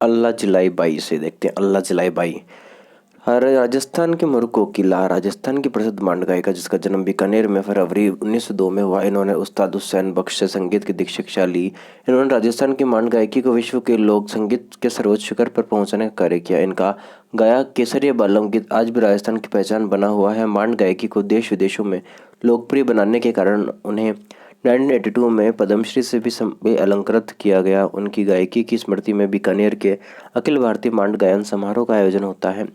अल्लाह जलाई बाई से देखते हैं। अल्लाह जलाई बाई राजस्थान के मुर्को किला राजस्थान की प्रसिद्ध मांड गायिका जिसका जन्म बीकानेर में फरवरी 1902 में हुआ। इन्होंने उस्ताद हुसैन बख्श से संगीत की दीक्षा ली। इन्होंने राजस्थान की मांड गायकी को विश्व के लोक संगीत के सर्वोच्च शिखर पर पहुंचाने का कार्य किया। इनका गाया केसरिया बालम गीत आज भी राजस्थान की पहचान बना हुआ है। मांड गायकी को देश विदेशों में लोकप्रिय बनाने के कारण उन्हें 1982 में पद्मश्री से भी अलंकृत किया गया। उनकी गायकी की स्मृति में बीकानेर के अखिल भारतीय मांड गायन समारोह का आयोजन होता है।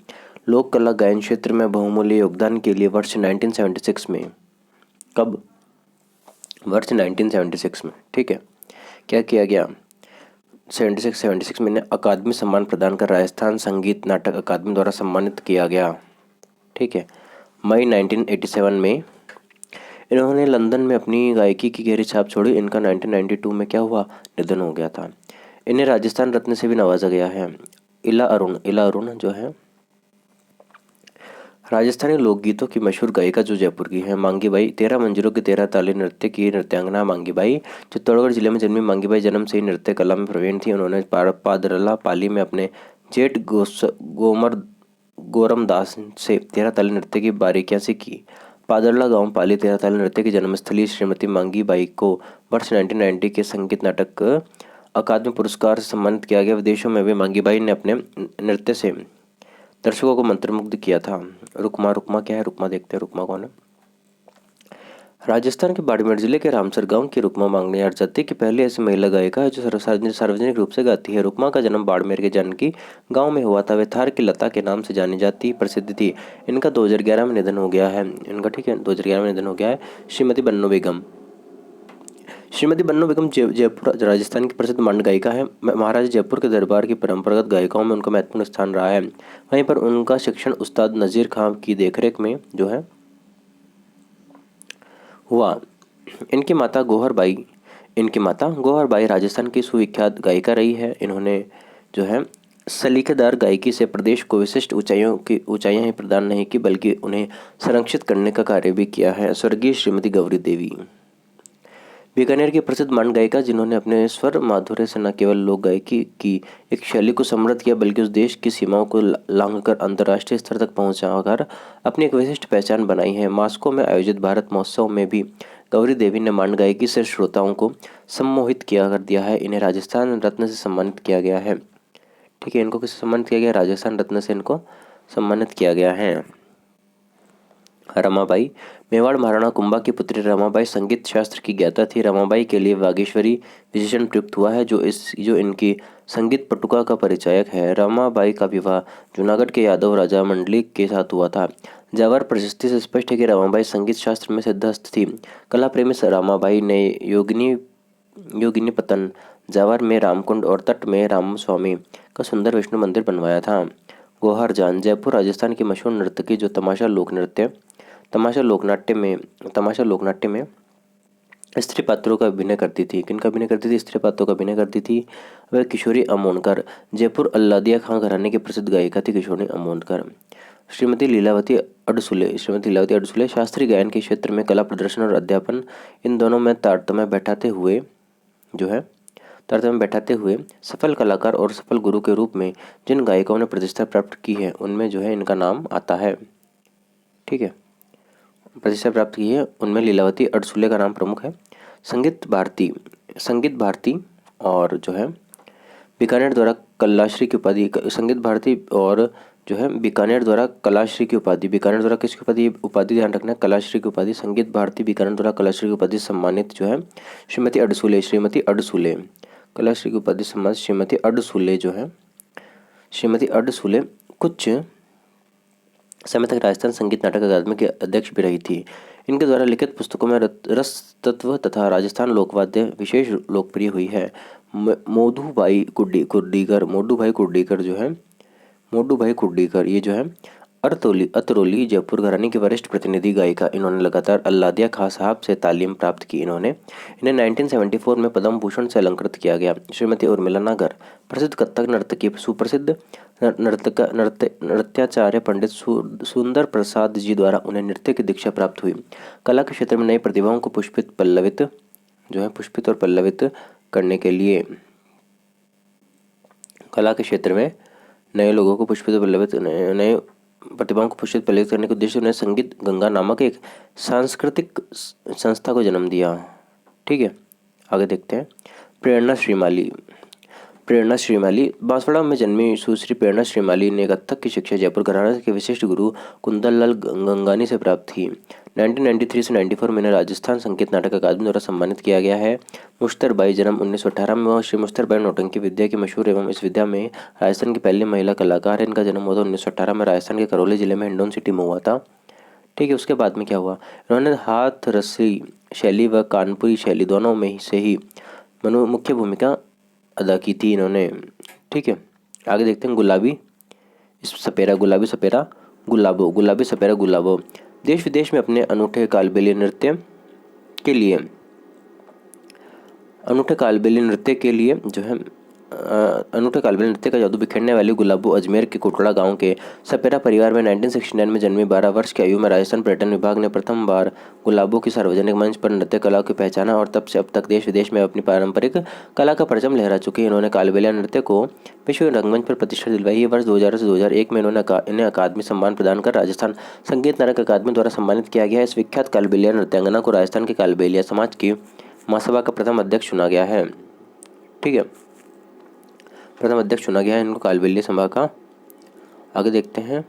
लोक कला गायन क्षेत्र में बहुमूल्य योगदान के लिए वर्ष 1976 में कब वर्ष 1976 में ठीक है क्या किया गया 76 में इन्हें अकादमी सम्मान प्रदान कर राजस्थान संगीत नाटक अकादमी द्वारा सम्मानित किया गया। ठीक है। मई 1987 में इन्होंने लंदन में अपनी गायकी की गहरी छाप छोड़ी। इनका 1992 में क्या हुआ, निधन हो गया था। इन्हें राजस्थान रत्न से भी नवाजा गया है। इला अरुण जो है राजस्थानी लोकगीतों की मशहूर गायिका जो जयपुर की है। मांगी बाई 13 मंजिलों की 13 ताली नृत्य की नृत्यांगना मांगी बाई चित्तौड़गढ़ जिले में जन्मी मांगी बाई जन्म से ही नृत्य कला में प्रवीण थी। उन्होंने पादरला पाली में अपने जेठ गोरम दास से 13 ताली नृत्य की बारीकियां सीखी। पादरला गांव पाली 13 ताली नृत्य की जन्मस्थली श्रीमती मांगी बाई को वर्ष 1990 के संगीत नाटक अकादमी पुरस्कार से सम्मानित किया गया। विदेशों में भी मांगी बाई ने अपने नृत्य से दर्शकों को मंत्रमुग्ध किया था। रुकमा क्या है, रुकमा देखते हैं रुकमा कौन है। राजस्थान के बाड़मेर जिले के रामसर गांव की रुकमा मांगनियार जाति की पहली ऐसी महिला गायिका है जो सार्वजनिक रूप से गाती है। रुकमा का जन्म बाड़मेर के जानकी गांव में हुआ था। वे थार की लता के नाम से जानी जाती प्रसिद्ध थी। इनका 2011 में निधन हो गया है। 2011 में निधन हो गया है। श्रीमती बन्नो बेगम जयपुर राजस्थान की प्रसिद्ध मंड गायिका है। महाराजा जयपुर के दरबार की परंपरागत गायिकाओं में उनका महत्वपूर्ण स्थान रहा है। वहीं पर उनका शिक्षण उस्ताद नज़ीर खां की देखरेख में जो है हुआ। इनकी माता गोहर बाई राजस्थान की सुविख्यात गायिका रही है। इन्होंने जो है सलीकेदार गायकी से प्रदेश को विशिष्ट ऊंचाइयां ही प्रदान नहीं की बल्कि उन्हें संरक्षित करने का कार्य भी किया है। स्वर्गीय श्रीमती गौरी देवी बीकानेर की प्रसिद्ध मंड गायिका जिन्होंने अपने स्वर माधुर्य से न केवल लोक गायकी की एक शैली को समृद्ध किया बल्कि उस देश की सीमाओं को लांघकर अंतर्राष्ट्रीय स्तर तक पहुंचाकर अपनी एक विशिष्ट पहचान बनाई है। मास्को में आयोजित भारत महोत्सव में भी गौरी देवी ने मंड गायकी से श्रोताओं को सम्मोहित किया कर दिया है। इन्हें राजस्थान रत्न से सम्मानित किया गया है। ठीक है, इनको किससे सम्मानित किया गया, राजस्थान रत्न से इनको सम्मानित किया गया है। रमाबाई मेवाड़ महाराणा कुंभा की पुत्री रमाबाई संगीत शास्त्र की ज्ञाता थी। रमाबाई के लिए वागीश्वरी विशेषण प्रयुक्त हुआ है जो इनकी संगीत पटुका का परिचायक है। रमाबाई का विवाह जूनागढ़ के यादव राजा मंडली के साथ हुआ था। जावर प्रशस्ति से स्पष्ट है कि रमाबाई संगीत शास्त्र में सिद्धहस्त थी। कला प्रेमी रमाबाई ने योगिनी पतन, जावर में रामकुंड और तट में रामस्वामी का सुंदर विष्णु मंदिर बनवाया था। गोहर जान जयपुर राजस्थान की मशहूर नर्तकी जो तमाशा लोकनाट्य में स्त्री पात्रों का अभिनय करती थी। किनका अभिनय करती थी, स्त्री पात्रों का अभिनय करती थी। वह किशोरी अमोनकर जयपुर अल्लादिया खां घराने की प्रसिद्ध गायिका थी। किशोरी अमोनकर श्रीमती लीलावती अडसुले शास्त्रीय गायन के क्षेत्र में कला प्रदर्शन और अध्यापन इन दोनों में तारतम्य बैठाते हुए सफल कलाकार और सफल गुरु के रूप में जिन गायिकाओं ने प्रतिष्ठा प्राप्त की है उनमें जो है इनका नाम आता है। ठीक है, प्रतिष्ठा प्राप्त की है उनमें लीलावती अडसुले का नाम प्रमुख है। संगीत भारती और जो है बीकानेर द्वारा कलाश्री की उपाधि संगीत भारती और जो है बीकानेर द्वारा कलाश्री की उपाधि बीकानेर द्वारा किसकी उपाधि ध्यान रखना है, कलाश्री की उपाधि संगीत भारती बीकानेर द्वारा कलाश्री की उपाधि सम्मानित जो है श्रीमती अडसुले कलाश्री की उपाधि सम्मानित श्रीमती अडसुले कुछ समय तक राजस्थान संगीत नाटक अकादमी के अध्यक्ष भी रही थी। इनके द्वारा लिखित पुस्तकों में रस तत्व तथा राजस्थान लोकवाद्य विशेष लोकप्रिय हुई है। मोडू भाई कुर्डीकर ये जो है अतरौली जयपुर घराने की वरिष्ठ प्रतिनिधि गायिका। इन्होंने लगातार अल्लादिया खां साहब से तालीम प्राप्त की। इन्हें 1974 में पद्म भूषण से अलंकृत किया गया। श्रीमती उर्मिला नागर प्रसिद्ध कथक नर्तकी सुप्रसिद्ध नृत्याचार्य पंडित सुंदर प्रसाद जी द्वारा उन्हें नृत्य की दीक्षा प्राप्त हुई। कला के क्षेत्र में नई प्रतिभाओं को पुष्पित और पल्लवित करने के लिए कला के क्षेत्र में नए लोगों को पुष्पित पल्लवित नए प्रतिभाओं को पुष्पित पल्लवित करने के उद्देश्य उन्होंने संगीत गंगा नामक एक सांस्कृतिक संस्था को जन्म दिया। ठीक है, आगे देखते हैं। प्रेरणा श्रीमाली। प्रेरणा श्रीमाली बांसवाड़ा में जन्मी सुश्री प्रेरणा श्रीमाली ने कथक की शिक्षा जयपुर घराना के विशिष्ट गुरु कुंदनलाल गंगानी से प्राप्त थी। 1993 से 94 में इन्हें राजस्थान संगीत नाटक अकादमी द्वारा सम्मानित किया गया है। मुश्तरबाई जन्म 1918 में हुआ। श्री मुश्तरबाई नौटंकी विद्या की मशहूर एवं इस विद्या में राजस्थान की पहली महिला कलाकार है। इनका जन्म हुआ था 1918 में राजस्थान के करौली जिले में हिंडौन सिटी में हुआ था। ठीक है, उसके बाद में क्या हुआ, इन्होंने हाथ रसी शैली व कानपुरी शैली दोनों में से ही मुख्य भूमिका अदा की थी इन्होंने। ठीक है, आगे देखते हैं। गुलाबी सपेरा। गुलाबी सपेरा गुलाबो। गुलाबी सपेरा गुलाबो देश विदेश में अपने अनूठे कालबेलिया नृत्य के लिए जो है अनूठे कालबेलिया नृत्य का जादू बिखेरने वाली गुलाबो अजमेर के कोटड़ा गांव के सपेरा परिवार में 1969 में जन्मी। 12 वर्ष की आयु में राजस्थान पर्यटन विभाग ने प्रथम बार गुलाबो की सार्वजनिक मंच पर नृत्य कला को पहचाना और तब से अब तक देश विदेश में अपनी पारंपरिक कला का परचम लहरा चुकी। इन्होंने कालबेलिया नृत्य को विश्व रंगमंच पर प्रतिष्ठा दिलवाई। वर्ष 2000 से 2001 में इन्हें अकादमी सम्मान प्रदान कर राजस्थान संगीत नाटक अकादमी द्वारा सम्मानित किया गया है। इस विख्यात कालबेलिया नृत्यांगना को राजस्थान के कालबेलिया समाज की महासभा का प्रथम अध्यक्ष चुना गया है। ठीक है, प्रथम अध्यक्ष चुना गया है इनको कालबेलिया सभा का। आगे देखते हैं।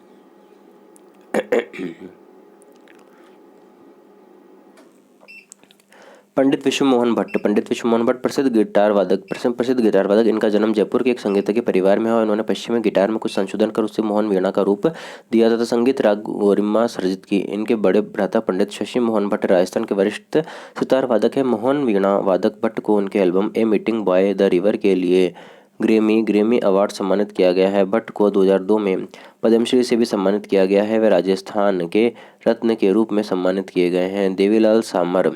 पंडित विश्व मोहन भट्ट। पंडित विश्व मोहन भट्ट प्रसिद्ध गिटार वादक। इनका जन्म जयपुर के एक संगीतज्ञ के परिवार में हुआ। इन्होंने पश्चिमी गिटार में कुछ संशोधन कर उससे मोहन वीणा का रूप दिया तथा संगीत राग गरिमा सर्जित की। इनके बड़े भ्राता पंडित शशि मोहन भट्ट राजस्थान के वरिष्ठ सितार वादक है। मोहन वीणा वादक भट्ट को उनके album a meeting boy the river के लिए ग्रेमी अवार्ड सम्मानित किया गया है। भट्ट को 2002 में पद्मश्री से भी सम्मानित किया गया है। वे राजस्थान के रत्न के रूप में सम्मानित किए गए हैं। देवीलाल सामर।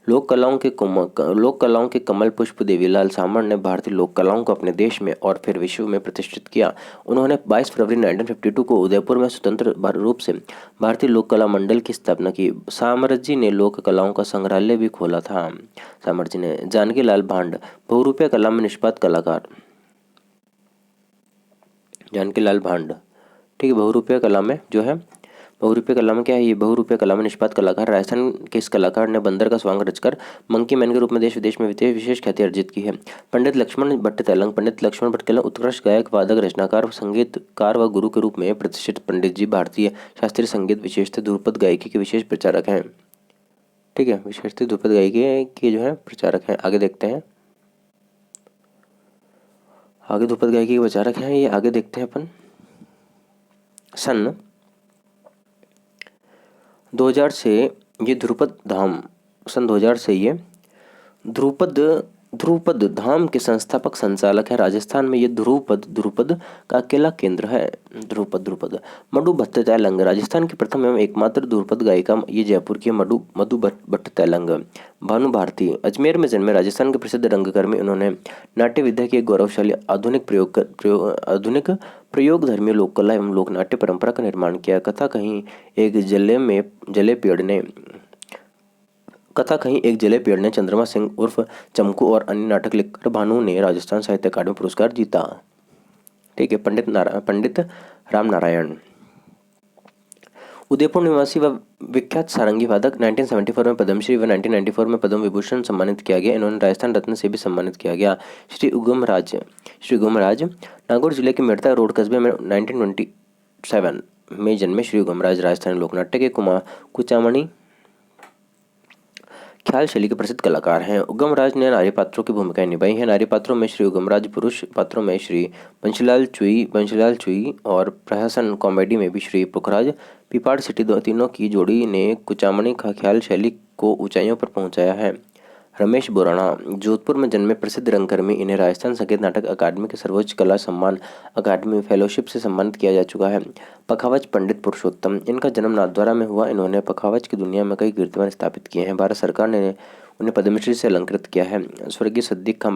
लोक कलाओं के कमल पुष्प देवीलाल सामर ने भारतीय लोक कलाओं को अपने देश में और फिर विश्व में प्रतिष्ठित किया। उन्होंने 22 फरवरी 1952 को उदयपुर में स्वतंत्र रूप से भारतीय लोक कला मंडल की स्थापना की। सामर जी ने लोक कलाओं का संग्रहालय भी खोला था। सामर जी ने। जानकी लाल भांड बहुरूपिया कला में निष्पात कलाकार। जानकी लाल भांड, ठीक है, बहुरूपिया कला में जो है, बहुरूपिया कला में क्या है, ये बहुरूपिया कला में निष्पात कलाकार। राजस्थान के इस कलाकार ने बंदर का स्वांग रचकर मंकी मैन के रूप में देश विदेश में विशेष ख्याति अर्जित की है। पंडित लक्ष्मण भट्ट तेलंग। पंडित लक्ष्मण भट्ट तेलंग उत्कृष्ट गायक, वादक, रचनाकार, संगीतकार व गुरु के रूप में प्रतिष्ठित पंडित जी भारतीय शास्त्रीय संगीत विशेषतः ध्रुपद गायकी के विशेष प्रचारक हैं। ठीक है, विशेषतः ध्रुपद गायकी के जो है प्रचारक हैं। आगे देखते हैं। आगे ध्रुपद गायकी के प्रचारक हैं ये। आगे देखते हैं अपन। सन 2000 से ये ध्रुपद धाम, सन 2000 से ये ध्रुपद धाम के संस्थापक संचालक है। राजस्थान में ये ध्रुपद का अकेला केंद्र है। ध्रुपद मधु भट्ट तेलंग। राजस्थान की प्रथम एवं एकमात्र ध्रुपद गायिका ये जयपुर की मधु भट्ट तेलंग। भानु भारती अजमेर में जन्मे राजस्थान के प्रसिद्ध रंगकर्मी। उन्होंने नाट्य विद्या की एक गौरवशाली आधुनिक प्रयोग धर्मी लोक कला एवं लोक नाट्य परंपरा का निर्माण किया। कथा कहीं एक जले पेड़ ने चंद्रमा सिंह उर्फ चमकू और अन्य नाटक लिखकर भानु ने राजस्थान साहित्य अकादमी पुरस्कार जीता। ठीक है, पंडित राम नारायण उदयपुर निवासी व विख्यात सारंगी वादक। 1974 में पद्मश्री व 1994 में पद्म विभूषण सम्मानित किया गया। इन्होंने राजस्थान रत्न से भी सम्मानित किया गया। श्री उगम राज नागौर जिले के मेड़ता रोड कस्बे में 1927 में जन्मे। श्री उगम राज राजस्थानी लोकनाट्य के कुचामणी ख्याल शैली के प्रसिद्ध कलाकार हैं। उगम राज ने नारी पात्रों की भूमिकाएं निभाई हैं। नारी पात्रों में श्री उगम राज, पुरुष पात्रों में श्री बंशीलाल चुई और प्रहसन कॉमेडी में भी श्री पुखराज पिपाड़ सिटी तीनों की जोड़ी ने कुचामणी का ख्याल शैली को ऊंचाइयों पर पहुंचाया है। रमेश बोराणा जोधपुर में जन्मे प्रसिद्ध रंगकर्मी। इन्हें राजस्थान संगीत नाटक अकादमी के सर्वोच्च कला सम्मान अकादमी फेलोशिप से सम्मानित किया जा चुका है। पखावज पंडित पुरुषोत्तम। इनका जन्म नाथद्वारा में हुआ। इन्होंने पखावज की दुनिया में कई कीर्तिमान स्थापित किए हैं। भारत सरकार ने उन्हें पद्मश्री से अलंकृत किया है। स्वर्गीय सद्दीक खां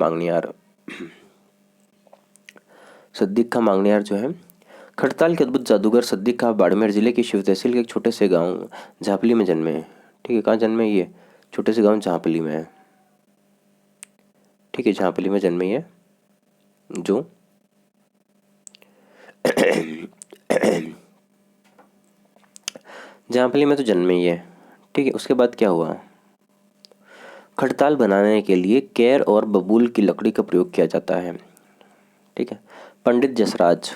मांगनियार जो है, खड़ताल के अद्भुत जादूगर सद्दीक खां बाड़मेर जिले की शिव तहसील के एक छोटे से गाँव झापली में जन्मे। ठीक है, कहाँ जन्मे, ये छोटे से गाँव झापली में है। ठीक है, झांपली में जन्मी है जो जामपली में तो जन्मे ही है। ठीक है, उसके बाद क्या हुआ, खड़ताल बनाने के लिए केर और बबूल की लकड़ी का प्रयोग किया जाता है। ठीक है, पंडित जसराज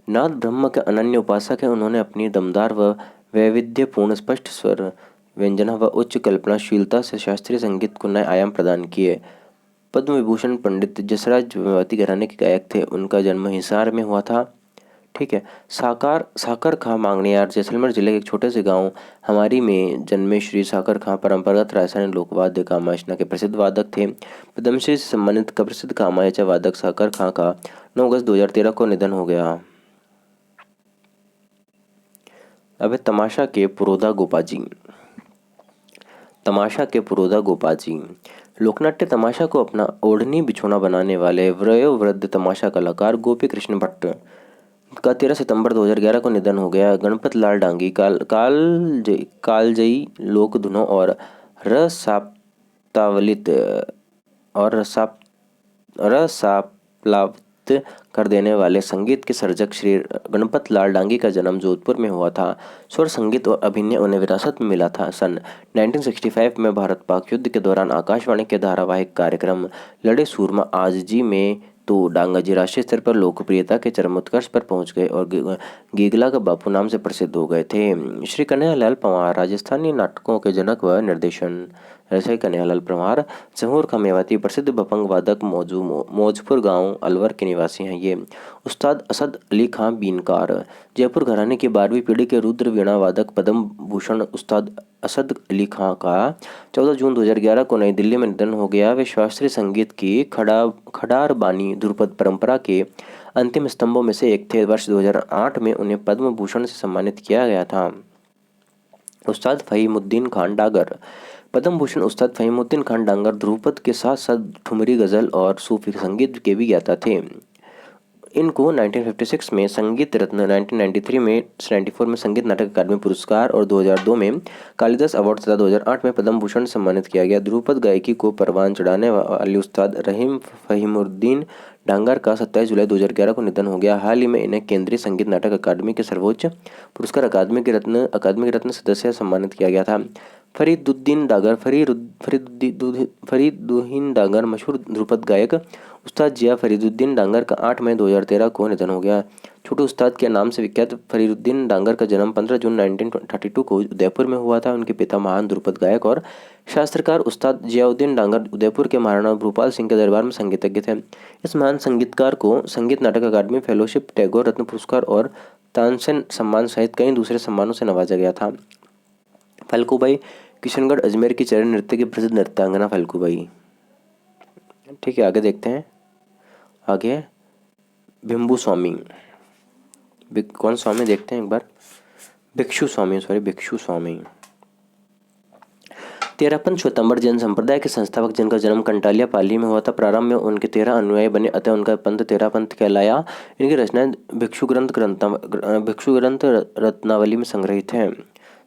नाथ ब्रह्म के अनन्य उपासक हैं। उन्होंने अपनी दमदार व वैविध्यपूर्ण स्पष्ट स्वर व्यंजना व उच्च कल्पनाशीलता से शास्त्रीय संगीत को नए आयाम प्रदान किए। पद्म विभूषण पंडित जसराज मेवाती घराने के गायक थे। उनका जन्म हिसार में हुआ था। ठीक है, साकार साकर खां मांगणियार जैसलमेर जिले के एक छोटे से गांव हमारी में जन्मे श्री साकर खां परंपरागत राजस्थानी लोकवाद्य कामायचना के प्रसिद्ध वादक थे। पद्मश्री से सम्मानित का प्रसिद्ध कामायचा वादक साकर खां का 9 अगस्त 2013 को निधन हो गया। अब है तमाशा के पुरोधा गोपाजी। तमाशा के पुरोधा गोपाजी लोकनाट्य तमाशा को अपना ओढ़नी बिछोना बनाने वाले वयोवृद्ध तमाशा कलाकार गोपी कृष्ण भट्ट का 13 सितंबर 2011 को निधन हो गया। गणपत लाल डांगी कालजयी लोक धुनों और रसाप्तावलित और रसाप्लावित कर देने वाले संगीत के सर्जक श्री गणपत लाल डांगी का जन्म जोधपुर में हुआ था। स्वर संगीत और अभिनय उन्हें विरासत में मिला था। सन 1965 में भारत पाक युद्ध के दौरान आकाशवाणी के धारावाहिक कार्यक्रम लड़े सूरमा आज जी में तो डांगा जी राष्ट्रीय स्तर पर लोकप्रियता के चरमोत्कर्ष पर पहुंच गए और गीगला का बापू नाम से प्रसिद्ध हो गए थे। श्री कन्हैयालाल पंवार राजस्थानी नाटकों के जनक व निर्देशन। ऐसे कन्हैयालाल पंवार जहूर का मेवाती प्रसिद्ध भपंग वादक मौजपुर गांव अलवर के निवासी हैं। ये उस्ताद असद अली खां बीनकार जयपुर घराने की 12वीं पीढ़ी के रुद्र वीणा वादक पद्म भूषण उस्ताद असद अली खां का 14 जून 2011 को नई दिल्ली में निधन हो गया। वे शास्त्रीय संगीत की खडार बानी ध्रुपद परंपरा के अंतिम स्तंभों में से एक थे। वर्ष 2008 में उन्हें पद्म भूषण से सम्मानित किया गया था। उस्ताद फहीमुद्दीन खान डागर पद्म भूषण उस्ताद फहीमुद्दीन खान डांगर ध्रुपद के साथ साथ ठुमरी गज़ल और सूफी संगीत के भी ज्ञाता थे। इनको 1956 में संगीत रत्न, 1993 में 94 में संगीत नाटक अकादमी पुरस्कार और 2002 में कालिदास अवार्ड तथा 2008 में पद्म भूषण सम्मानित किया गया। ध्रुपद गायकी को परवान चढ़ाने वाले उस्ताद रहीम फहीमुद्दीन डांगर का 27 जुलाई 2011 को निधन हो गया। हाल ही में इन्हें केंद्रीय संगीत नाटक अकादमी के सर्वोच्च पुरस्कार अकादमी के रत्न सदस्य सम्मानित किया गया था। फरीदुद्दीन डागर मशहूर ध्रुपद गायक उस्ताद जिया फरीदुद्दीन डांगर का 8 मई 2013 को निधन हो गया। छोटे उस्ताद के नाम से विख्यात फरीदुद्दीन डांगर का जन्म 15 जून 1932 को उदयपुर में हुआ था। उनके पिता महान ध्रुपद गायक और शास्त्रकार उस्ताद जियाउद्दीन डांगर उदयपुर के महाराणा भूपाल सिंह के दरबार में संगीतज्ञ थे। इस महान संगीतकार को संगीत नाटक अकादमी फेलोशिप, टैगोर रत्न पुरस्कार और तानसेन सम्मान सहित कई दूसरे सम्मानों से नवाजा गया था। फल्गुबाई किशनगढ़ अजमेर की चरण नृत्य की प्रसिद्ध नृत्यांगना फल्गुबाई। ठीक है, आगे देखते हैं। आगे भिम्बू स्वामी। कौन स्वामी देखते हैं एक बार, भिक्षु स्वामी। तेरहपंथ श्वेतांबर जैन संप्रदाय के संस्थापक जिनका जन्म कंटालिया पाली में हुआ था। प्रारंभ में उनके 13 अनुयायी बने, अतः उनका पंथ तेरह पंथ कहलाया। इनकी रचनाएं भिक्षु ग्रंथ रत्नावली में संग्रहित हैं।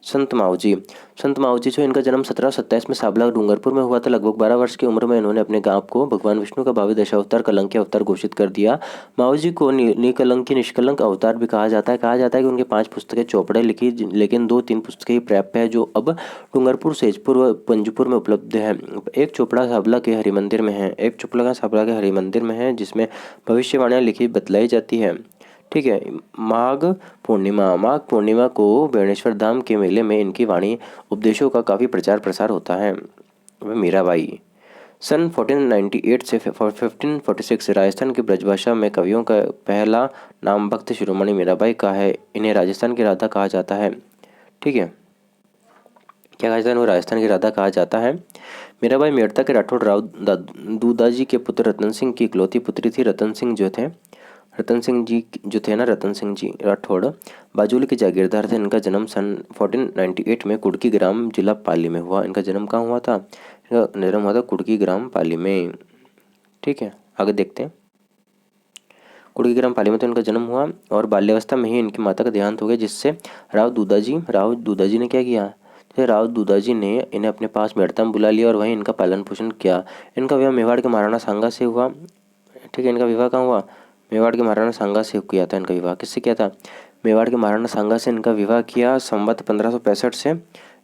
संत मावजी जो इनका जन्म 1727 में साबला डूंगरपुर में हुआ था। लगभग 12 वर्ष की उम्र में इन्होंने अपने गांव को भगवान विष्णु का भावी दशावतार कलंकी अवतार घोषित कर दिया। मावजी को निकलंकी निष्कलंक अवतार भी कहा जाता है कि उनके 5 पुस्तकें चौपड़े लिखी, लेकिन 2-3 पुस्तकें ही प्राप्य है जो अब डूंगरपुर, सेजपुर व पंजपुर में उपलब्ध है। एक चोपड़ा साबला के हरिमंदिर में है जिसमें भविष्यवाणियां लिखी बतलाई जाती है। ठीक है, माघ पूर्णिमा को बेणेश्वर धाम के मेले में इनकी वाणी उपदेशों का काफ़ी प्रचार प्रसार होता है। वह मीराबाई सन 1498 से 1546 राजस्थान की ब्रजभाषा में कवियों का पहला नाम भक्त शिरोमणि मीराबाई का है। इन्हें राजस्थान की राधा कहा जाता है। ठीक है, क्या कहा जाता है? वो राजस्थान की राधा कहा जाता है। मीराबाई मेड़ता के राठौड़ राव दूदाजी के पुत्र रतन सिंह की इकलौती पुत्री थी। रतन सिंह जी राठौड़ बाजूल के जागीरदार थे। इनका जन्म सन 1498 में कुड़की ग्राम जिला पाली में हुआ। इनका जन्म कहाँ हुआ था? इनका जन्म हुआ था कुड़की ग्राम पाली में। ठीक है, आगे देखते हैं। कुड़की ग्राम पाली में तो इनका जन्म हुआ और बाल्यावस्था में ही इनकी माता का देहांत हो गया, जिससे राव दूदाजी ने क्या किया? राव दूदाजी ने इन्हें अपने पास मेड़ता में बुला लिया और वहीं इनका पालन पोषण किया। इनका विवाह मेवाड़ के महाराणा सांगा से हुआ। ठीक है, इनका विवाह कहाँ हुआ? मेवाड़ के महाराणा सांगा से किया था इनका विवाह। किससे किया था? मेवाड़ के महाराणा सांगा से इनका विवाह किया संवत 1565 से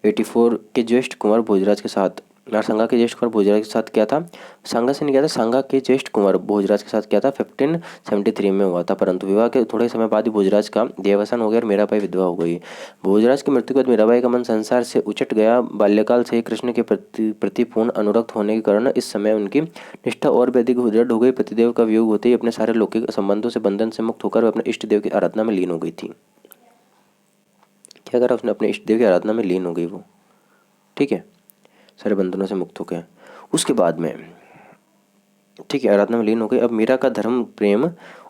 84 के ज्येष्ठ कुंवर भोजराज के साथ। और सांगा के ज्येष्ठ कुंवर भोजराज के साथ क्या था, सांगा से नहीं किया था, सांगा के ज्येष्ठ कुंवर भोजराज के साथ क्या था 1573 में हुआ था। परंतु विवाह के थोड़े समय बाद ही भोजराज का देहावसान हो गया और मीराबाई विधवा हो गई। भोजराज की मृत्यु के बाद मीराबाई का मन संसार से उचट गया। बाल्यकाल से ही कृष्ण के प्रति पूर्ण अनुरक्त होने के कारण इस समय उनकी निष्ठा और भी अधिक दृढ़ हो गई। पतिदेव का वियोग होते ही अपने सारे लौकिक संबंधों से बंधन से मुक्त होकर अपने इष्ट देव की आराधना में लीन हो गई थी। क्या करा उसने, अपने इष्ट देव की आराधना में लीन हो गई वो, ठीक है, सारे बंधनों से मुक्त हो गए। उसके बाद में ठीक है आराधना में लीन हो गई। अब मीरा का धर्म प्रेम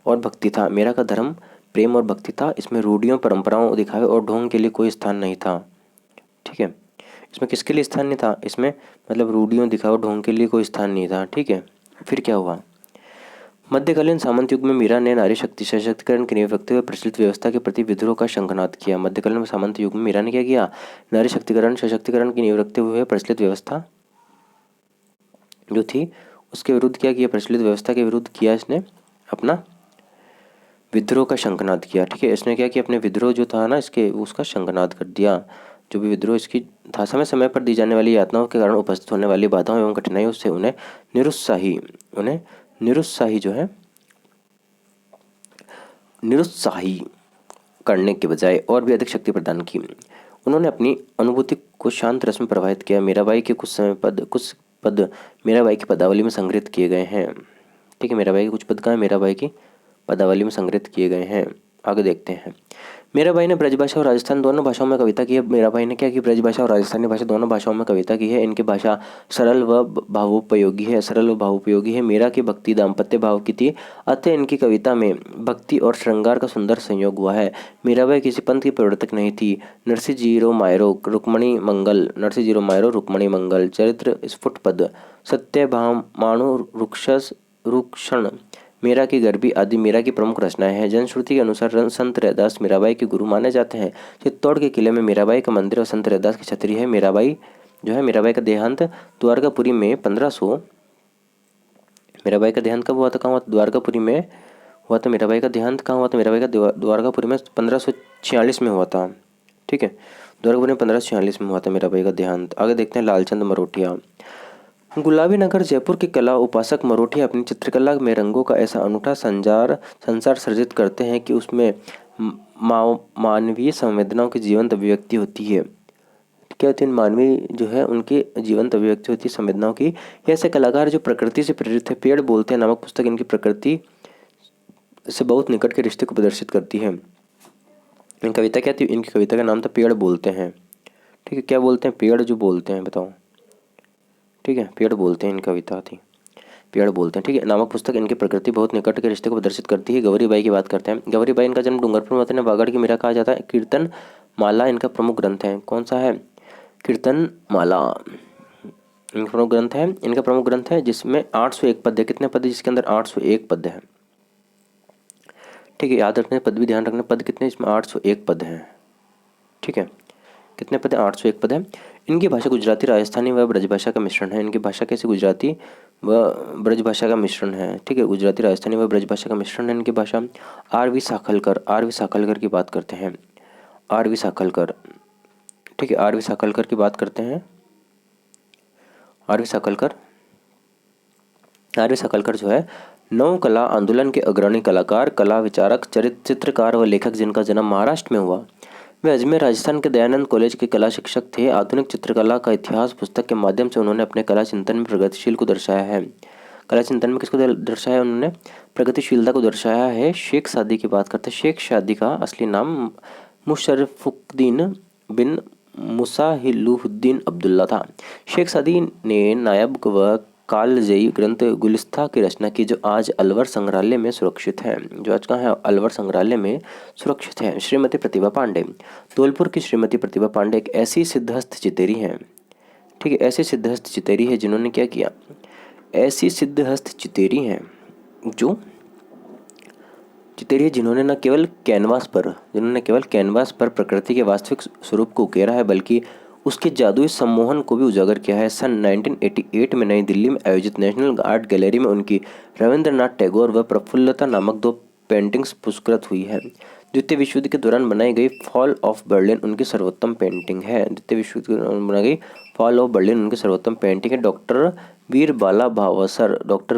और भक्ति था। मीरा का धर्म प्रेम और भक्ति था। इसमें रूढ़ियों परंपराओं दिखावे और ढोंग के लिए कोई स्थान नहीं था। ठीक है, इसमें किसके लिए स्थान नहीं था, इसमें मतलब रूढ़ियों दिखावे ढोंग के लिए कोई स्थान नहीं था। ठीक है, फिर क्या हुआ, मध्यकालीन सामंत युग में मीरा ने नारी शक्ति सशक्तिकरण की नींव रखते हुए प्रचलित व्यवस्था के प्रति विद्रोह का शंखनाद किया। मध्यकालीन सामंत युग में मीरा ने क्या किया, नारी शक्तिकरण सशक्तिकरण की नींव रखते हुए प्रचलित व्यवस्था जो थी उसके विरुद्ध क्या किया, प्रचलित व्यवस्था के विरुद्ध किया इसने अपना विद्रोह का शंखनाद किया। ठीक है, इसने क्या किया, अपने विद्रोह जो था ना इसके उसका शंखनाद कर दिया। जो भी विद्रोह इसकी था, समय समय पर दी जाने वाली यातनाओं के कारण उपस्थित होने वाली बाधाओं एवं कठिनाइयों से उन्हें निरुत्साही जो है निरुत्साही करने के बजाय और भी अधिक शक्ति प्रदान की। उन्होंने अपनी अनुभूति को शांत रस में प्रवाहित किया। मीराबाई के कुछ पद मीराबाई की पदावली में संग्रहित किए गए हैं। ठीक है, मीराबाई के कुछ पद कहाँ मीराबाई की पदावली में संग्रहित किए गए हैं। आगे देखते हैं। मीराबाई ने ब्रजभाषा और राजस्थान दोनों भाषाओं में कविता की है। मीराबाई ने क्या की, ब्रजभाषा और राजस्थानी भाषा दोनों भाषाओं में कविता की है। इनकी भाषा सरल व भावोपयोगी है। मीरा की भक्ति दाम्पत्य भाव की थी, अतः इनकी कविता में भक्ति और श्रृंगार का सुंदर संयोग हुआ है। मीराबाई किसी पंथ की प्रवर्तक नहीं थी। नरसिंह जीरो मायरो रुक्मणी मंगल चरित्र स्फुट पद सत्यभामाणु रुक्षण मीरा की गर्भी आदि मीरा की प्रमुख रचनाएं हैं। जनश्रुति के अनुसार संत रैदास मीराबाई के गुरु माने जाते हैं। चित्तौड़ के किले में मीराबाई का मंदिर और संत रैदास की छतरी है। मीराबाई का देहांत द्वारकापुरी में 1500 मीराबाई का देहांत कब हुआ था, कहाँ हुआ था, द्वारकापुरी में हुआ था। मीराबाई का देहांत कहाँ हुआ था, मीराबाई का द्वारकापुरी में 1546 में हुआ था। ठीक है, द्वारकापुरी में 1546 में हुआ था मीराबाई का देहांत। आगे देखते हैं लालचंद मरोठिया। गुलाबी नगर जयपुर के कला उपासक मरोठिया अपनी चित्रकला में रंगों का ऐसा अनूठा संसार सर्जित करते हैं कि उसमें मानवीय संवेदनाओं की जीवंत अभिव्यक्ति होती है। क्या होती है, मानवीय जो है उनकी जीवंत अभिव्यक्ति होती है संवेदनाओं की। ऐसे कलाकार जो प्रकृति से प्रेरित है। पेड़ बोलते हैं नामक पुस्तक इनकी प्रकृति से बहुत निकट के रिश्ते को प्रदर्शित करती है। इन कविता क्या थी, इनकी कविता का नाम था पेड़ बोलते हैं। ठीक है, क्या बोलते हैं, पेड़ जो बोलते हैं, बताओ। ठीक है, पेड़ बोलते हैं, इन कविता थी पेड़ बोलते हैं। ठीक है, नामक पुस्तक इनकी प्रकृति बहुत निकट के रिश्ते को प्रदर्शित करती है। गौरीबाई की बात करते हैं। गौरीबाई इनका जन्म डूंगरपुर में होता है, वागड़ की मीरा कहा जाता है। कीर्तन माला इनका प्रमुख ग्रंथ है। कौन सा है, कीर्तन माला इनका प्रमुख ग्रंथ है। इनका प्रमुख ग्रंथ है जिसमें 801 पद है। कितने पद है, जिसके अंदर 801 पद है। ठीक है, याद रखने, पद भी ध्यान रखना, पद कितने, इसमें 801 पद हैं। ठीक है, कितने पद है, 801 पद है। इनकी भाषा गुजराती राजस्थानी व ब्रजभाषा का मिश्रण है। इनकी भाषा कैसी, गुजराती व ब्रजभाषा का मिश्रण है। ठीक है, गुजराती राजस्थानी व ब्रजभाषा का मिश्रण है इनकी भाषा। आरवी साखलकर की बात करते हैं। आरवी साखलकर, ठीक है, आरवी साखलकर की बात करते हैं। आरवी साखलकर जो है नव कला आंदोलन के अग्रणी कलाकार, कला विचारक, चित्रकार व लेखक जिनका जन्म महाराष्ट्र में हुआ। वे अजमेर राजस्थान के दयानंद कॉलेज के कला शिक्षक थे। आधुनिक चित्रकला का इतिहास पुस्तक के माध्यम से उन्होंने अपने कला चिंतन में प्रगतिशील को दर्शाया है। कला चिंतन में किसको दर्शाया, उन्होंने प्रगतिशीलता को दर्शाया है। शेख सादी की बात करते हैं। शेख सादी का असली नाम मुशर्रफुद्दीन बिन मुसाहिलुद्दीन अब्दुल्ला था। शेख सादी ने नायब व कालजयी ग्रंथ गुलिस्ता की रचना की, जो आज अलवर संग्रहालय में सुरक्षित है। जो आज कहाँ है, अलवर संग्रहालय में सुरक्षित है। श्रीमती प्रतिभा पांडे, धौलपुर की श्रीमती प्रतिभा पांडे एक ऐसी सिद्धहस्त चितेरी हैं। ठीक है, ऐसी सिद्धहस्त चितेरी है जिन्होंने क्या किया, ऐसी सिद्धहस्त चितेरी हैं जो चितेरी जिन्होंने न केवल कैनवास पर प्रकृति के वास्तविक स्वरूप को उकेरा है, बल्कि उसके जादुई सम्मोहन को भी उजागर किया है। सन 1988 में नई दिल्ली में आयोजित नेशनल आर्ट गैलरी में उनकी रविंद्रनाथ टैगोर व प्रफुल्लता नामक 2 पेंटिंग्स पुरस्कृत हुई है। द्वितीय विश्व युद्ध के दौरान बनाई गई फॉल ऑफ बर्लिन उनकी सर्वोत्तम पेंटिंग है। द्वितीय विश्व युद्ध के दौरान बनाई गई फॉल ऑफ बर्लिन उनकी सर्वोत्तम पेंटिंग है। डॉक्टर वीरबाला भावसर, डॉक्टर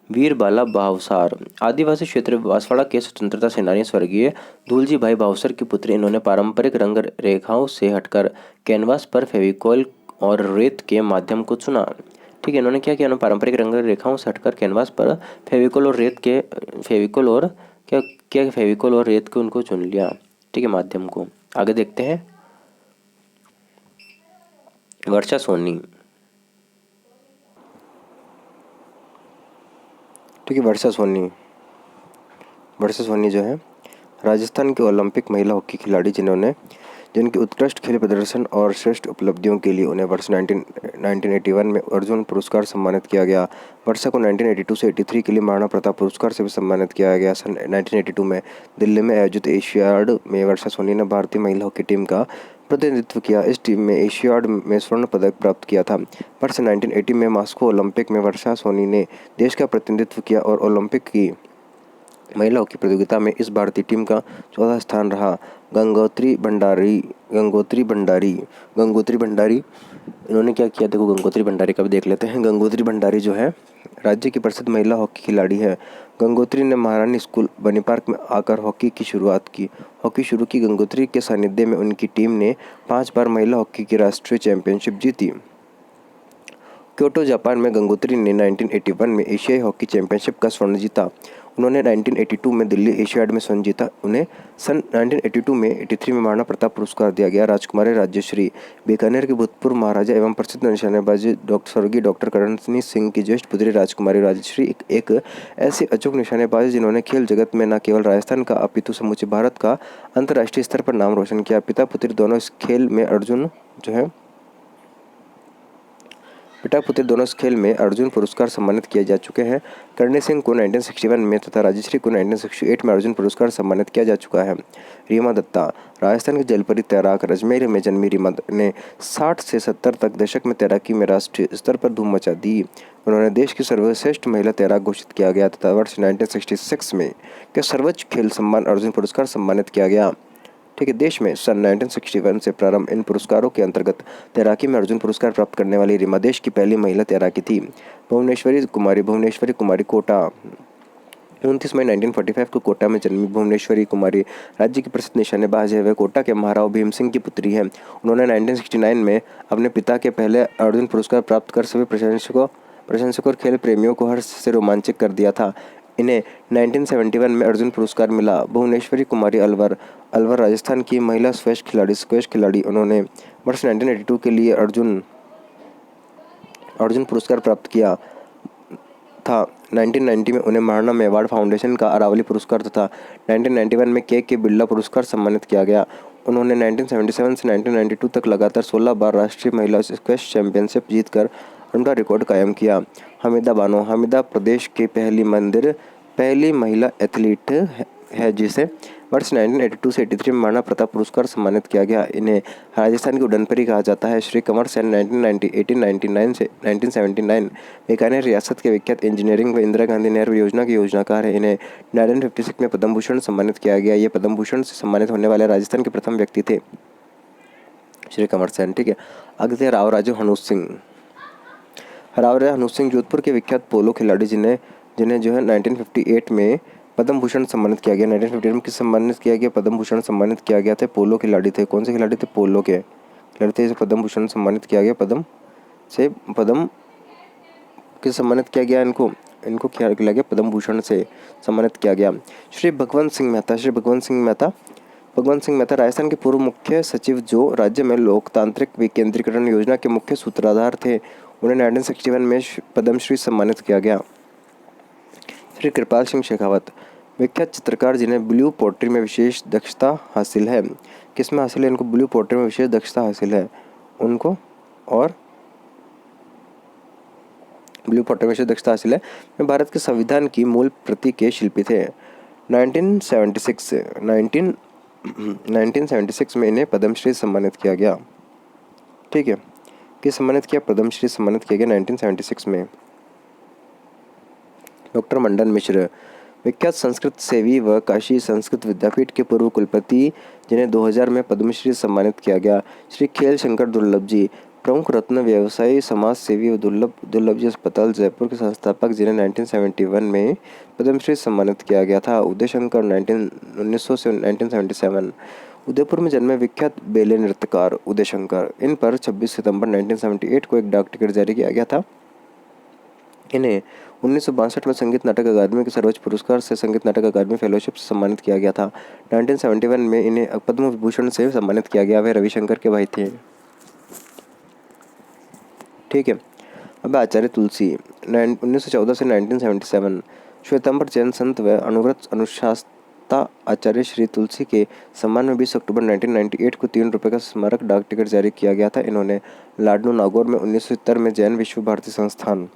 वीरबाला भावसार आदिवासी क्षेत्र बांसवाड़ा के स्वतंत्रता सेनानी स्वर्गीय धूलजी भाई भावसर की पुत्री। इन्होंने पारंपरिक रंग रेखाओं से हटकर कैनवास पर फेविकोल और रेत के माध्यम को चुना। ठीक है, इन्होंने क्या किया, इन्होंने पारंपरिक रंग रेखाओं से हटकर कैनवास पर फेविकोल और रेत को उनको चुन लिया। ठीक है, माध्यम को। आगे देखते हैं, वर्षा सोनी। ठीक है, वर्षा सोनी जो है राजस्थान की ओलंपिक महिला हॉकी खिलाड़ी जिनके उत्कृष्ट खेल प्रदर्शन और श्रेष्ठ उपलब्धियों के लिए उन्हें वर्ष 1981 में अर्जुन पुरस्कार सम्मानित किया गया। वर्षा को 1982 से 83 के लिए महाराणा प्रताप पुरस्कार से भी सम्मानित किया गया। सन 1982 में दिल्ली में आयोजित एशियाड में वर्षा सोनी ने भारतीय महिला हॉकी टीम का प्रतिनिधित्व किया। इस टीम में एशियाड में स्वर्ण पदक प्राप्त किया था। वर्ष 1980 में मॉस्को ओलंपिक में वर्षा सोनी ने देश का प्रतिनिधित्व किया और ओलंपिक की महिला हॉकी प्रतियोगिता में इस भारतीय टीम का चौथा स्थान रहा। गंगोत्री भंडारी इन्होंने क्या किया, देखो गंगोत्री भंडारी का भी देख लेते हैं। गंगोत्री भंडारी जो है राज्य की प्रसिद्ध महिला हॉकी खिलाड़ी है। गंगोत्री ने महारानी स्कूल बनी पार्क में आकर हॉकी शुरू की। गंगोत्री के सानिध्य में उनकी टीम ने 5 बार महिला हॉकी की राष्ट्रीय चैंपियनशिप जीती। क्योटो जापान में गंगोत्री ने 1981 में एशियाई हॉकी चैंपियनशिप का स्वर्ण जीता। उन्होंने 1982 में दिल्ली एशियाड में स्वर्ण जीता। उन्हें सन 1982 में 83 में महाराणा प्रताप पुरस्कार दिया गया। राजकुमारी राज्यश्री बीकानेर के भूतपूर्व महाराजा एवं प्रसिद्ध निशानेबाज स्वर्गीय डॉक्टर करण सिंह की ज्येष्ठ पुत्री राजकुमारी राज्यश्री एक ऐसी अचूक निशानेबाज जिन्होंने खेल जगत में न केवल राजस्थान का अपितु समूचे भारत का अंतर्राष्ट्रीय स्तर पर नाम रोशन किया। पिता पुत्री दोनों इस खेल में अर्जुन पुरस्कार सम्मानित किए जा चुके हैं। करण सिंह को 1961 में तथा राजश्री को 1968 में अर्जुन पुरस्कार सम्मानित किया जा चुका है। रीमा दत्ता, राजस्थान की जलपरी तैराक अजमेर में जन्मी रीमा ने 60 से 70 तक दशक में तैराकी में राष्ट्रीय स्तर पर धूम मचा दी। उन्होंने देश की सर्वश्रेष्ठ महिला तैराक घोषित किया गया तथा वर्ष 1966 में के सर्वोच्च खेल सम्मान अर्जुन पुरस्कार सम्मानित किया गया। ठीक है, देश में सन 1961 से प्रारंभ इन पुरस्कारों के अंतर्गत तैराकी में अर्जुन पुरस्कार प्राप्त करने वाली रीमा देश की पहली महिला तैराकी थी। भुवनेश्वरी कुमारी कोटा, 29 मई 1945 को कोटा में जन्मी भुवनेश्वरी कुमारी राज्य की प्रसिद्ध निशानेबाज है। वह कोटा के महाराव भीम सिंह की पुत्री है। उन्होंने 1969 में अपने पिता के पहले अर्जुन पुरस्कार प्राप्त कर सभी प्रशंसकों और खेल प्रेमियों को हर्ष से रोमांचित कर दिया था। इन्हें 1971 में अर्जुन पुरस्कार मिला। भुवनेश्वरी कुमारी अलवर राजस्थान की महिला स्क्वैश खिलाड़ी। उन्होंने वर्ष 1982 के लिए अर्जुन पुरस्कार प्राप्त किया था। 1990 में उन्हें महाराणा मेवाड़ फाउंडेशन का अरावली पुरस्कार तथा 1991 में के बिरला पुरस्कार सम्मानित किया गया। उन्होंने 1977 से 1992 तक लगातार 16 बार राष्ट्रीय महिला स्क्वैश चैंपियनशिप जीतकर उनका रिकॉर्ड कायम किया। हमीदा बानो, हमीदा प्रदेश की पहली महिला एथलीट है जिसे वर्ष 1982 से 83 में महाराणा प्रताप पुरस्कार सम्मानित किया गया। इन्हें राजस्थान की उड़नपरी कहा जाता है। श्री कंवर सेन 1899 से 1979 बीकानेर रियासत के विख्यात इंजीनियरिंग व इंदिरा गांधी नहर योजना के योजनाकार है। इन्हें 1956 में पद्म भूषण सम्मानित किया गया। ये पद्म भूषण से सम्मानित होने वाले राजस्थान के प्रथम व्यक्ति थे, श्री कंवर सेन। ठीक है, अगले राव राजा हनूस सिंह जोधपुर के विख्यात पोलो खिलाड़ी जिन्हें जो है 1958 में पद्म भूषण सम्मानित किया गया। 1958 में किस सम्मानित किया गया? पद्म भूषण सम्मानित किया गया थे पोलो खिलाड़ी थे। कौन से खिलाड़ी थे? पोलो के खिलाड़ी थे। इसे पद्म भूषण सम्मानित किया गया। पद्म किस सम्मानित किया गया? इनको क्या किया गया? पद्म भूषण से सम्मानित किया गया। श्री भगवंत सिंह मेहता राजस्थान के पूर्व मुख्य सचिव जो राज्य में लोकतांत्रिक विकेंद्रीकरण योजना के मुख्य सूत्रधार थे। उन्हें 1961 में पद्मश्री सम्मानित किया गया। श्री कृपाल सिंह शेखावत, विख्यात चित्रकार जिन्हें ब्लू पोट्री में विशेष दक्षता हासिल है। किसमें हासिल है? इनको ब्लू पोट्री में विशेष दक्षता हासिल है उनको, और ब्लू पोट्री में विशेष दक्षता हासिल है। वे भारत के संविधान की मूल प्रति के शिल्पी थे। 1976 में इन्हें पद्मश्री सम्मानित किया गया। ठीक है, किस सम्मानित किया? पद्मश्री सम्मानित किया गया 1976 में। डॉक्टर मंडन मिश्र, विख्यात संस्कृत सेवी व काशी संस्कृत विद्यापीठ के पूर्व कुलपति जिन्हें 2000 में पद्मश्री से सम्मानित किया गया। श्री खेल शंकर दुर्लभ जी, प्रमुख रत्न व्यवसायी समाज सेवी व दुर्लभ जी अस्पताल जयपुर के संस्थापक जिन्हें 1971 में पद्मश्री से सम्मानित किया गया था। उदय शंकर 1900 से 1977। उदयपुर में जन्मे विख्यात बेले नृत्यकार उदय शंकर। इन पर 26 सितंबर 1978 को एक डाक टिकट जारी किया गया था। इन्हें 1962 में संगीत नाटक अकादमी के सर्वोच्च पुरस्कार से संगीत नाटक अकादमी फेलोशिप से सम्मानित किया गया था। 1971 में इन्हें पद्म विभूषण से सम्मानित किया गया। वे रविशंकर के भाई थे। ठीक है। अब आचार्य तुलसी 1914 से 1977। श्वेतांबर जैन संत व अनुव्रत अनुशास्ता आचार्य श्री तुलसी के सम्मान में 20 अक्टूबर 1998 को 3 रुपये का स्मारक डाक टिकट जारी किया गया था। इन्होंने लाडनू नागौर में 1970 में जैन विश्व भारती संस्थान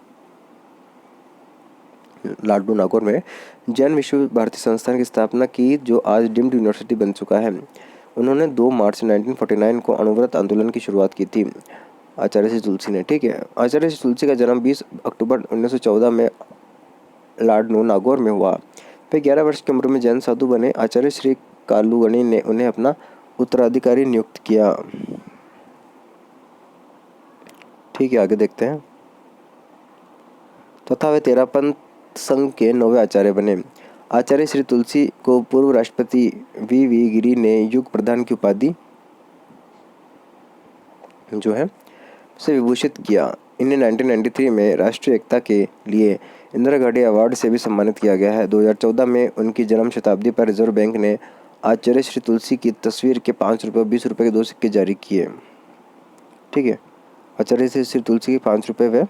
की स्थापना की, जो आज डीम्ड यूनिवर्सिटी बन चुका है। उन्होंने 2 मार्च 1949 को अणुव्रत आंदोलन की शुरुआत की थी आचार्य श्री तुलसी ने। ठीक है। आचार्य श्री तुलसी का जन्म 20 अक्टूबर 1914 में लाडनू नागौर में हुआ। वे 11 वर्ष की उम्र में जैन साधु बने। आचार्य श्री कालूगणी ने उन्हें अपना उत्तराधिकारी नियुक्त किया। ठीक है, आगे देखते हैं। तथा वे तेरापंथ संघ के 9वें आचार्य बने। आचार्य श्री तुलसी को पूर्व राष्ट्रपति वी गिरी ने युग प्रधान की उपाधि जो है से विभूषित किया। इन्हें 1993 में राष्ट्रीय एकता के लिए इंदिरा गांधी अवार्ड से भी सम्मानित किया गया है। 2014 में उनकी जन्म शताब्दी पर रिजर्व बैंक ने आचार्य श्री तुलसी की तस्वीर के 5 रुपये 20 रुपये के 2 सिक्के जारी किए। ठीक है। आचार्य श्री तुलसी के 5 रुपये व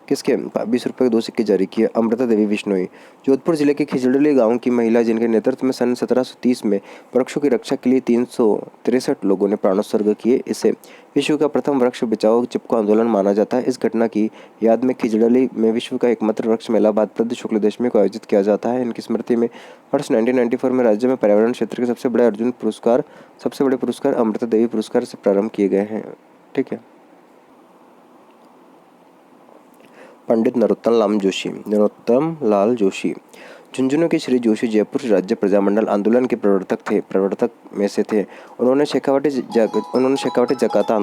किसके 20 रुपये के 2 सिक्के जारी किए। अमृता देवी बिश्नोई जोधपुर जिले के खिजड़ली गांव की महिला, जिनके नेतृत्व में सन 1730 में वृक्षों की रक्षा के लिए 363 लोगों ने प्राणोत्सर्ग किए। इसे विश्व का प्रथम वृक्ष बचाओ चिपको आंदोलन माना जाता है। इस घटना की याद में खिजड़ली में विश्व का एकमात्र वृक्ष मेला भाद्रपद शुक्ल दशमी को आयोजित किया जाता है। इनकी स्मृति में वर्ष 1994 में राज्य में पर्यावरण क्षेत्र के सबसे बड़े पुरस्कार अमृता देवी पुरस्कार से प्रारंभ किए गए हैं। ठीक है। पंडित नरोत्तम लाल जोशी झुंझुनू के श्री जोशी जयपुर राज्य प्रजामंडल आंदोलन के प्रवर्तक में से थे। उन्होंने शेखावटी जकाता